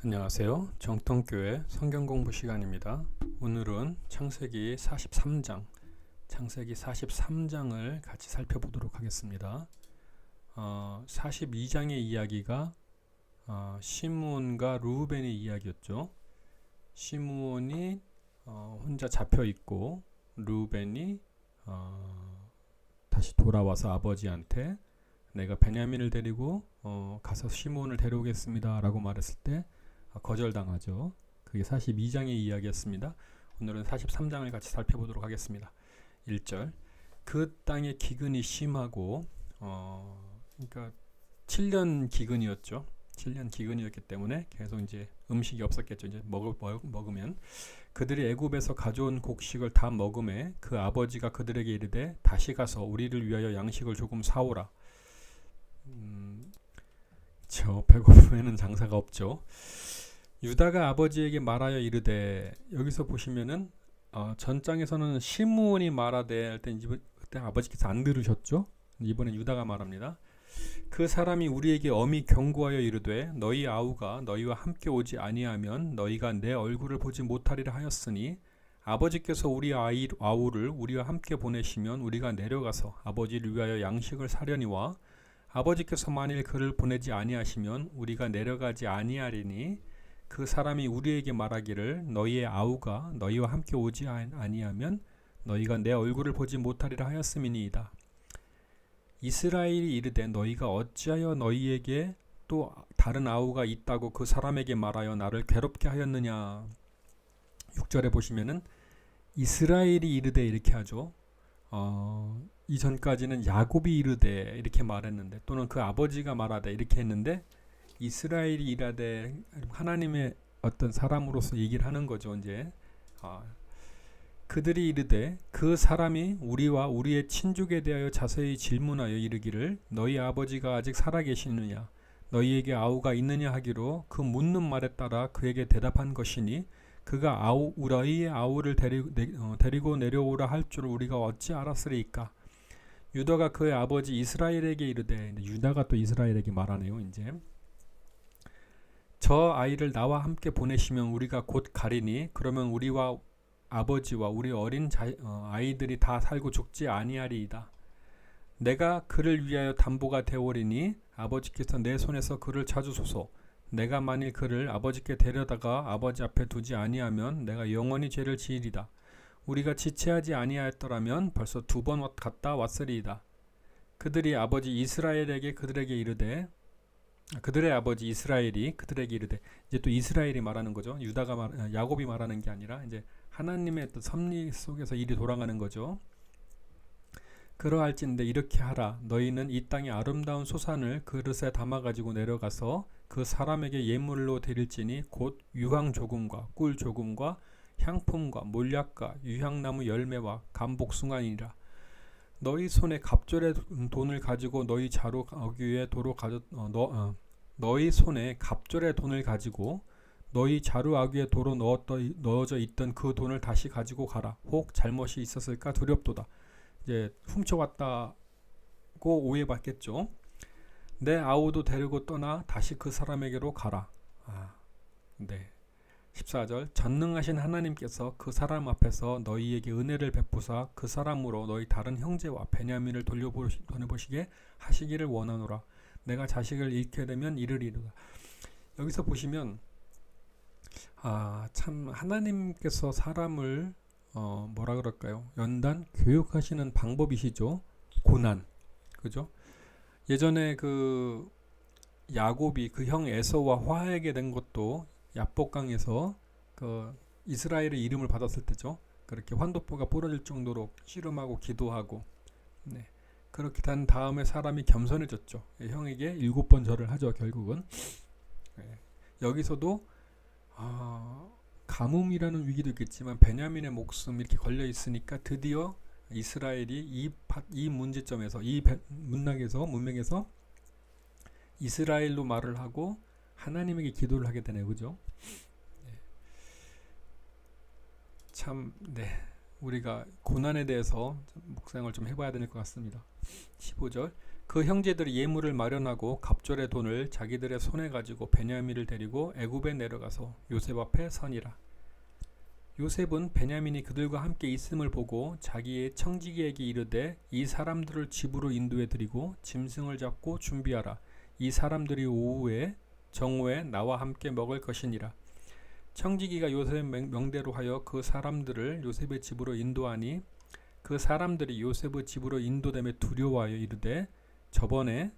안녕하세요. 정통교회 성경공부 시간입니다. 오늘은 창세기 43장을 같이 살펴보도록 하겠습니다. 42장의 이야기가 시므온과 르우벤의 이야기였죠. 시므온이 혼자 잡혀 있고 르우벤이 다시 돌아와서 아버지한테 내가 베냐민을 데리고 가서 시므온을 데려오겠습니다 라고 말했을 때 거절당하죠. 그게 42장의 이야기였습니다. 오늘은 43장을 같이 살펴보도록 하겠습니다. 1절 그 땅의 기근이 심하고 그러니까 7년 기근이었죠. 7년 기근이었기 때문에 계속 이제 음식이 없었겠죠. 이제 먹으면 그들이 애굽에서 가져온 곡식을 다 먹음에 그 아버지가 그들에게 이르되 다시 가서 우리를 위하여 양식을 조금 사오라. 저 배고픔에는 장사가 없죠. 유다가 아버지에게 말하여 이르되, 여기서 보시면은 전장에서는 시므온이 말하되 할 때 그때 아버지께서 안 들으셨죠. 이번엔 유다가 말합니다. 그 사람이 우리에게 엄히 경고하여 이르되 너희 아우가 너희와 함께 오지 아니하면 너희가 내 얼굴을 보지 못하리라 하였으니 아버지께서 우리 아우를 우리와 함께 보내시면 우리가 내려가서 아버지를 위하여 양식을 사려니와 아버지께서 만일 그를 보내지 아니하시면 우리가 내려가지 아니하리니 그 사람이 우리에게 말하기를 너희의 아우가 너희와 함께 오지 아니하면 너희가 내 얼굴을 보지 못하리라 하였음이니이다. 이스라엘이 이르되 너희가 어찌하여 너희에게 또 다른 아우가 있다고 그 사람에게 말하여 나를 괴롭게 하였느냐. 6절에 보시면은 이스라엘이 이르되 이렇게 하죠. 이전까지는 야곱이 이르되 이렇게 말했는데, 또는 그 아버지가 말하되 이렇게 했는데, 이스라엘이 이르되 하나님의 어떤 사람으로서 얘기를 하는 거죠. 이제 그들이 이르되 그 사람이 우리와 우리의 친족에 대하여 자세히 질문하여 이르기를 너희 아버지가 아직 살아계시느냐 너희에게 아우가 있느냐 하기로 그 묻는 말에 따라 그에게 대답한 것이니 그가 너희의 아우를 데리고 내려오라 할 줄 우리가 어찌 알았으리이까. 유다가 그의 아버지 이스라엘에게 이르되, 유다가 또 이스라엘에게 말하네요. 이제 저 아이를 나와 함께 보내시면 우리가 곧 가리니 그러면 우리와 아버지와 우리 어린 아이들이 다 살고 죽지 아니하리이다. 내가 그를 위하여 담보가 되오리니 아버지께서 내 손에서 그를 찾으소서. 내가 만일 그를 아버지께 데려다가 아버지 앞에 두지 아니하면 내가 영원히 죄를 지으리다. 우리가 지체하지 아니하였더라면 벌써 2번 갔다 왔으리이다. 그들이 아버지 이스라엘에게 그들에게 이르되, 그들의 아버지 이스라엘이 그들에게 이르되, 이제 또 이스라엘이 말하는 거죠. 야곱이 말하는 게 아니라 이제 하나님의 또 섭리 속에서 일이 돌아가는 거죠. 그러할진대 이렇게 하라. 너희는 이 땅의 아름다운 소산을 그릇에 담아가지고 내려가서 그 사람에게 예물로 드릴지니 곧 유황 조금과 꿀 조금과 향품과 몰약과 유향나무 열매와 감복숭아니라. 너희 손에 갑절의 돈을 가지고 너희 자루 아귀에 너희 손에 갑절의 돈을 가지고 너희 자루 아귀에 도로 넣어져 있던 그 돈을 다시 가지고 가라. 혹 잘못이 있었을까 두렵도다. 이제 훔쳐왔다고 오해받겠죠. 내 아우도 데리고 떠나 다시 그 사람에게로 가라. 네. 14절 전능하신 하나님께서 그 사람 앞에서 너희에게 은혜를 베푸사 그 사람으로 너희 다른 형제와 베냐민을 돌려보시게 하시기를 원하노라. 내가 자식을 잃게 되면 이르리로다. 여기서 보시면 참 하나님께서 사람을 뭐라 그럴까요? 연단 교육하시는 방법이시죠. 고난, 그죠? 예전에 그 야곱이 그 형 에서와 화해하게 된 것도 야복강에서 그 이스라엘의 이름을 받았을 때죠. 그렇게 환도포가 부러질 정도로 씨름하고 기도하고, 네. 그렇게 된 다음에 사람이 겸손해졌죠. 형에게 7번 절을 하죠. 결국은. 네. 여기서도 가뭄이라는 위기도 있겠지만 베냐민의 목숨 이렇게 걸려 있으니까 드디어 이스라엘이 이 문제점에서 이 문맥에서 이스라엘로 말을 하고 하나님에게 기도를 하게 되네요. 그죠? 네. 참, 우리가 고난에 대해서 묵상을 좀 해봐야 될 것 같습니다. 15절 그 형제들이 예물을 마련하고 갑절의 돈을 자기들의 손에 가지고 베냐민을 데리고 애굽에 내려가서 요셉 앞에 서니라. 요셉은 베냐민이 그들과 함께 있음을 보고 자기의 청지기에게 이르되 이 사람들을 집으로 인도해 드리고 짐승을 잡고 준비하라. 이 사람들이 오후에 정오에 나와 함께 먹을 것이니라. 청지기가 요셉의 명대로 하여 그 사람들을 요셉의 집으로 인도하니 그 사람들이 요셉의 집으로 인도됨에 두려워하여 이르되 전번에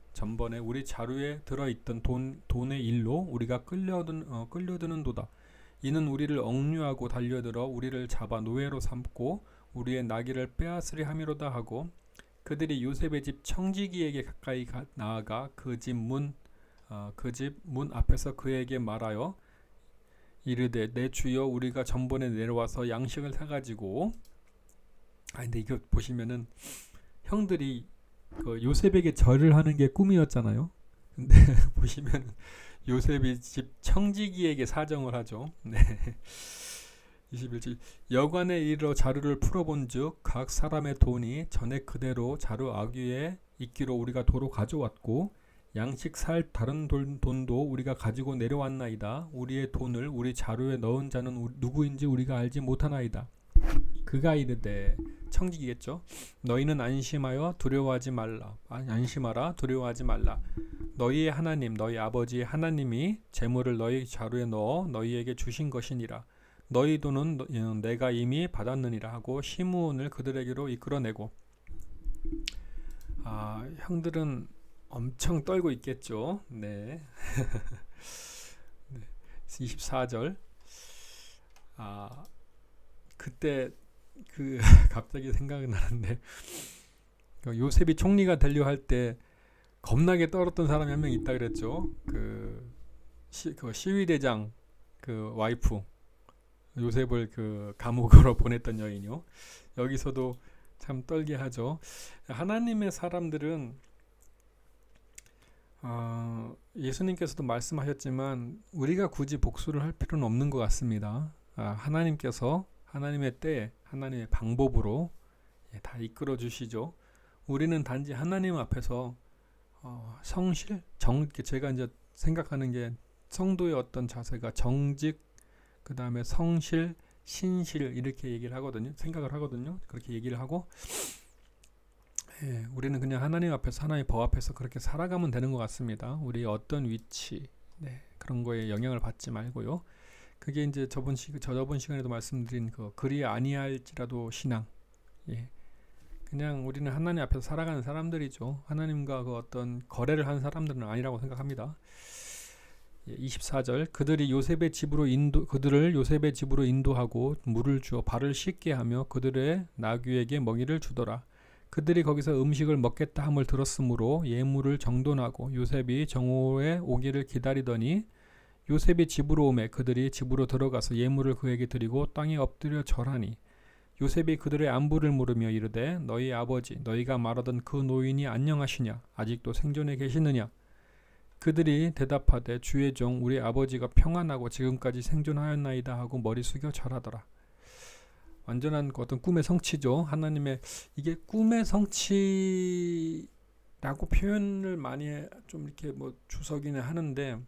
우리 자루에 들어있던 돈의 일로 우리가 끌려드는도다. 이는 우리를 억류하고 달려들어 우리를 잡아 노예로 삼고 우리의 나귀를 빼앗으려 함이로다 하고 그들이 요셉의 집 청지기에게 가까이 나아가 그 집 문 앞에서 그에게 말하여 이르되 내 주여 우리가 전번에 내려와서 양식을 사가지고 근데 이거 보시면은 형들이 그 요셉에게 절을 하는 게 꿈이었잖아요. 근데 보시면 요셉이 집 청지기에게 사정을 하죠. 네. 21절 여관에 이르러 자루를 풀어본즉 각 사람의 돈이 전에 그대로 자루 아귀에 있기로 우리가 도로 가져왔고 양식 살 다른 돈도 우리가 가지고 내려왔나이다. 우리의 돈을 우리 자루에 넣은 자는 누구인지 우리가 알지 못하나이다. 그가 이르되 청지기겠죠. 너희는 안심하라 두려워하지 말라. 너희의 하나님 너희 아버지의 하나님이 재물을 너희 자루에 넣어 너희에게 주신 것이니라. 너희 돈은 내가 이미 받았느니라 하고 시므온을 그들에게로 이끌어내고 형들은 엄청 떨고 있겠죠. 네. 네. 24절 그때 갑자기 생각이 나는데 요셉이 총리가 되려 할 때 겁나게 떨었던 사람이 한 명 있다 그랬죠. 그 시위대장 그 와이프 요셉을 그 감옥으로 보냈던 여인이요. 여기서도 참 떨게 하죠. 하나님의 사람들은 예수님께서도 말씀하셨지만 우리가 굳이 복수를 할 필요는 없는 것 같습니다. 하나님께서 하나님의 때 하나님의 방법으로 다 이끌어 주시죠. 우리는 단지 하나님 앞에서 성실, 제가 이제 생각하는 게 성도의 어떤 자세가 정직, 그 다음에 성실, 신실 이렇게 얘기를 하거든요. 생각을 하거든요. 그렇게 얘기를 하고 우리는 그냥 하나님 앞에서 하나님의 법 앞에서 그렇게 살아가면 되는 것 같습니다. 우리 어떤 위치 그런 거에 영향을 받지 말고요. 그게 이제 저번 시간에도 말씀드린 그리 아니할지라도 신앙. 그냥 우리는 하나님 앞에서 살아가는 사람들이죠. 하나님과 그 어떤 거래를 하는 사람들은 아니라고 생각합니다. 24절 그들을 요셉의 집으로 인도하고 물을 주어 발을 씻게 하며 그들의 나귀에게 먹이를 주더라. 그들이 거기서 음식을 먹겠다 함을 들었으므로 예물을 정돈하고 요셉이 정오에 오기를 기다리더니 요셉이 집으로 오매 그들이 집으로 들어가서 예물을 그에게 드리고 땅에 엎드려 절하니 요셉이 그들의 안부를 물으며 이르되 너희 아버지 너희가 말하던 그 노인이 안녕하시냐 아직도 생존해 계시느냐. 그들이 대답하되 주의 종 우리 아버지가 평안하고 지금까지 생존하였나이다 하고 머리 숙여 절하더라. 완전한 어떤 꿈의 성취죠. 하나님의 이게 꿈의 성취라고 표현을 많이 좀 이렇게 주석이는 하는데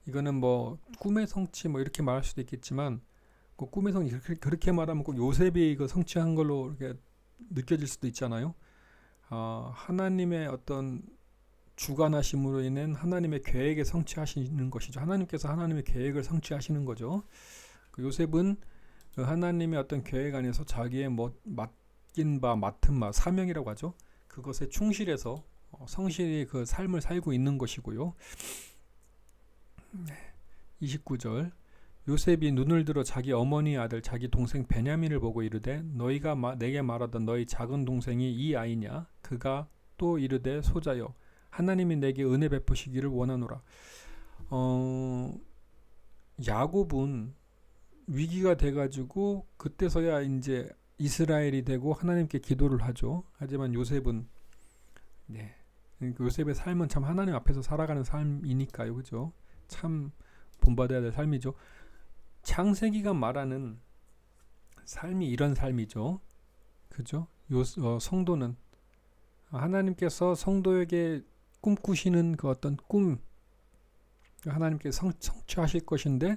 이거는 꿈의 성취 이렇게 말할 수도 있겠지만 그 꿈의 성취 그렇게 말하면 꼭 요셉이 그 성취한 걸로 이렇게 느껴질 수도 있잖아요. 하나님의 어떤 주관하심으로 인한 하나님의 계획에 성취하시는 것이죠. 하나님께서 하나님의 계획을 성취하시는 거죠. 요셉은 그 하나님의 어떤 계획 안에서 자기의 맡은 바 사명이라고 하죠. 그것에 충실해서 성실히 그 삶을 살고 있는 것이고요. 29절 요셉이 눈을 들어 자기 어머니 아들 자기 동생 베냐민을 보고 이르되 너희가 내게 말하던 너희 작은 동생이 이 아이냐. 그가 또 이르되 소자여 하나님이 내게 은혜 베푸시기를 원하노라. 야곱은 위기가 돼가지고 그때서야 이제 이스라엘이 되고 하나님께 기도를 하죠. 하지만 요셉은 요셉의 삶은 참 하나님 앞에서 살아가는 삶이니까요. 그죠? 참 본받아야 될 삶이죠. 창세기가 말하는 삶이 이런 삶이죠. 그죠? 성도는 하나님께서 성도에게 꿈꾸시는 그 어떤 꿈, 하나님께서 성취하실 것인데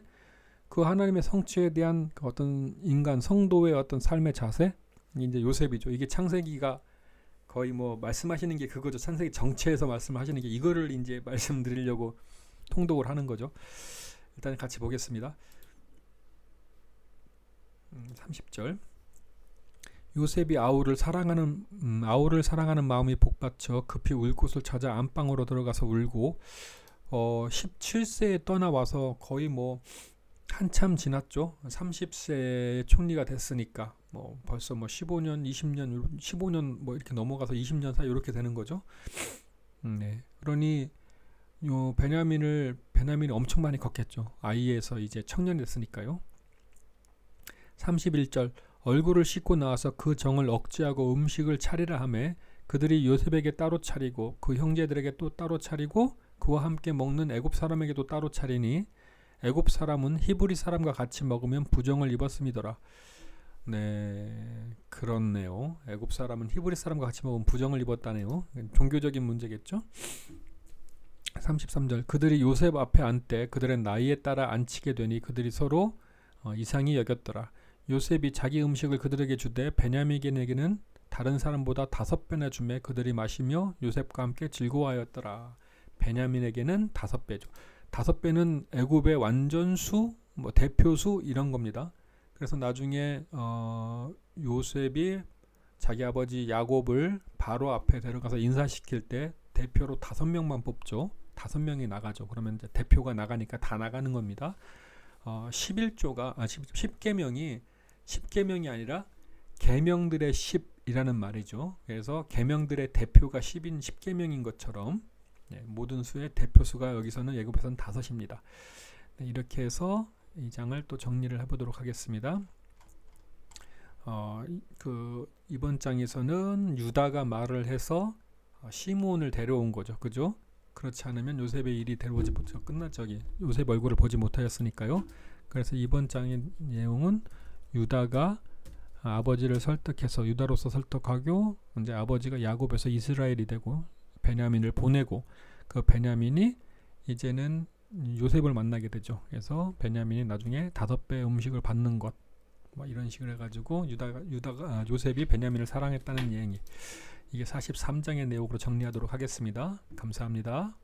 그 하나님의 성취에 대한 그 어떤 인간 성도의 어떤 삶의 자세, 이제 요셉이죠. 이게 창세기가 거의 뭐 말씀하시는 게 그거죠. 창세기 정체에서 말씀하시는 게 이거를 이제 말씀드리려고 통독을 하는 거죠. 일단 같이 보겠습니다. 30절. 요셉이 아우를 사랑하는 마음이 복받쳐 급히 울 곳을 찾아 안방으로 들어가서 울고 17세에 떠나와서 거의 뭐 한참 지났죠. 30세에 총리가 됐으니까 뭐 벌써 뭐 15년, 20년, 15년 뭐 이렇게 넘어가서 20년 사이 이렇게 되는 거죠. 네. 그러니 요 베냐민이 엄청 많이 컸겠죠. 아이에서 이제 청년이 됐으니까요. 31절. 얼굴을 씻고 나와서 그 정을 억제하고 음식을 차리라 하매 그들이 요셉에게 따로 차리고 그 형제들에게 또 따로 차리고 그와 함께 먹는 애굽 사람에게도 따로 차리니 애굽 사람은 히브리 사람과 같이 먹으면 부정을 입었음이더라. 네, 그렇네요. 애굽 사람은 히브리 사람과 같이 먹으면 부정을 입었다네요. 종교적인 문제겠죠. 33절. 그들이 요셉 앞에 앉되 그들의 나이에 따라 앉히게 되니 그들이 서로 이상히 여겼더라. 요셉이 자기 음식을 그들에게 주되 베냐민에게는 다른 사람보다 5배나 주매 그들이 마시며 요셉과 함께 즐거워하였더라. 베냐민에게는 5배죠. 5배는 애굽의 완전수, 뭐 대표수 이런 겁니다. 그래서 나중에 요셉이 자기 아버지 야곱을 바로 앞에 데려가서 인사시킬 때 대표로 5명만 뽑죠. 5명이 나가죠. 그러면 이제 대표가 나가니까 다 나가는 겁니다. 10계명이 아니라 계명들의 10이라는 말이죠. 그래서 계명들의 대표가 10계명인 것처럼 모든 수의 대표수가 여기서는 애굽에서는 5입니다. 이렇게 해서 이 장을 또 정리를 해보도록 하겠습니다. 이번 장에서는 유다가 말을 해서 시므온을 데려온 거죠. 그죠? 그렇지 않으면 요셉의 일이 데려오지 못해서 요셉 얼굴을 보지 못하였으니까요. 그래서 이번 장의 내용은 유다가 아버지를 설득해서 유다로서 설득하고 이제 아버지가 야곱에서 이스라엘이 되고 베냐민을 보내고 그 베냐민이 이제는 요셉을 만나게 되죠. 그래서 베냐민이 나중에 5배 음식을 받는 것, 뭐 이런 식으로 해가지고 요셉이 베냐민을 사랑했다는 얘기. 이게 43장의 내용으로 정리하도록 하겠습니다. 감사합니다.